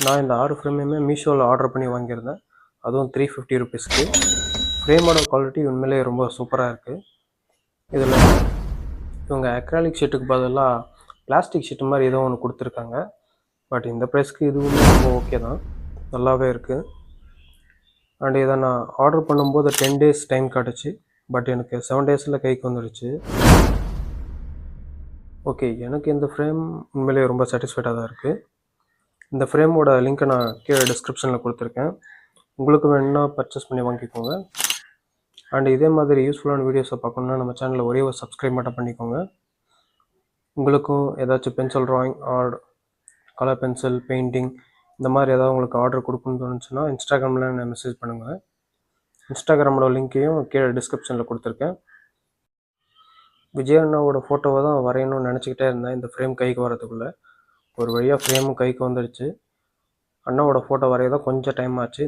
நான் இந்த 6 ஃப்ரேமையுமே மீஷோவில் ஆர்டர் பண்ணி வாங்கியிருந்தேன். அதுவும் 350 ருபீஸ்க்கு. ஃப்ரேமோட குவாலிட்டி உண்மையிலேயே ரொம்ப சூப்பராக இருக்குது. இதில் இவங்க அக்ராலிக் ஷீட்டுக்கு பதிலாக பிளாஸ்டிக் ஷீட்டு மாதிரி ஏதோ ஒன்று கொடுத்துருக்காங்க. பட் இந்த ப்ரைஸ்க்கு இதுவுமே ரொம்ப ஓகே தான், நல்லாவே இருக்குது. அண்ட் இதை நான் ஆர்டர் பண்ணும்போது 10 டேஸ் டைம் காட்டுச்சு. பட் எனக்கு 7 டேஸில் கைக்கு வந்துடுச்சு. ஓகே, எனக்கு இந்த ஃப்ரேம் உண்மையிலேயே ரொம்ப சாட்டிஸ்ஃபைடாக தான் இருக்குது. இந்த ஃப்ரேமோட லிங்க்கை நான் கீழே டிஸ்கிரிப்ஷனில் கொடுத்துருக்கேன். உங்களுக்கு வேணும்னா பர்ச்சேஸ் பண்ணி வாங்கிக்கோங்க. அண்ட் இதே மாதிரி யூஸ்ஃபுல்லான வீடியோஸை பார்க்கணுன்னா நம்ம சேனலில் ஒரே ஒரு சப்ஸ்கிரைப் மட்டும் பண்ணிக்கோங்க. உங்களுக்கும் ஏதாச்சும் pencil drawing or colour pencil painting இந்த மாதிரி ஏதாவது உங்களுக்கு ஆர்டர் கொடுக்கணும்னு தோணுச்சுன்னா இன்ஸ்டாகிராமில் நான் மெசேஜ் பண்ணுங்கள். இன்ஸ்டாகிராமோட லிங்க்கையும் கீழே டிஸ்கிரிப்ஷனில் கொடுத்துருக்கேன். விஜய் அண்ணாவோட ஃபோட்டோவை தான் வரையணும்னு நினச்சிக்கிட்டே இருந்தேன். இந்த ஃப்ரேம் கைக்கு வரதுக்குள்ளே ஒரு வழியாக ஃப்ரேமும் கைக்கு வந்துடுச்சு. அண்ணாவோட ஃபோட்டோ வரைய தான் கொஞ்சம் டைம் ஆச்சு.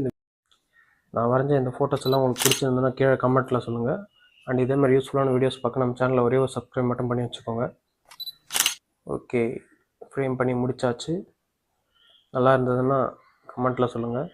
நான் வரைஞ்ச இந்த ஃபோட்டோஸ் எல்லாம் உங்களுக்கு பிடிச்சிருந்ததுன்னா கீழே கமெண்ட்டில் சொல்லுங்கள். அண்ட் இதே மாதிரி யூஸ்ஃபுல்லான வீடியோஸ் பார்க்க நம்ம சேனலில் ஒரே ஒரு சப்ஸ்கிரைப் மட்டும் பண்ணி வச்சுக்கோங்க. ஓகே, ஃப்ரேம் பண்ணி முடித்தாச்சு. நல்லா இருந்ததுன்னா கமெண்ட்டில் சொல்லுங்கள்.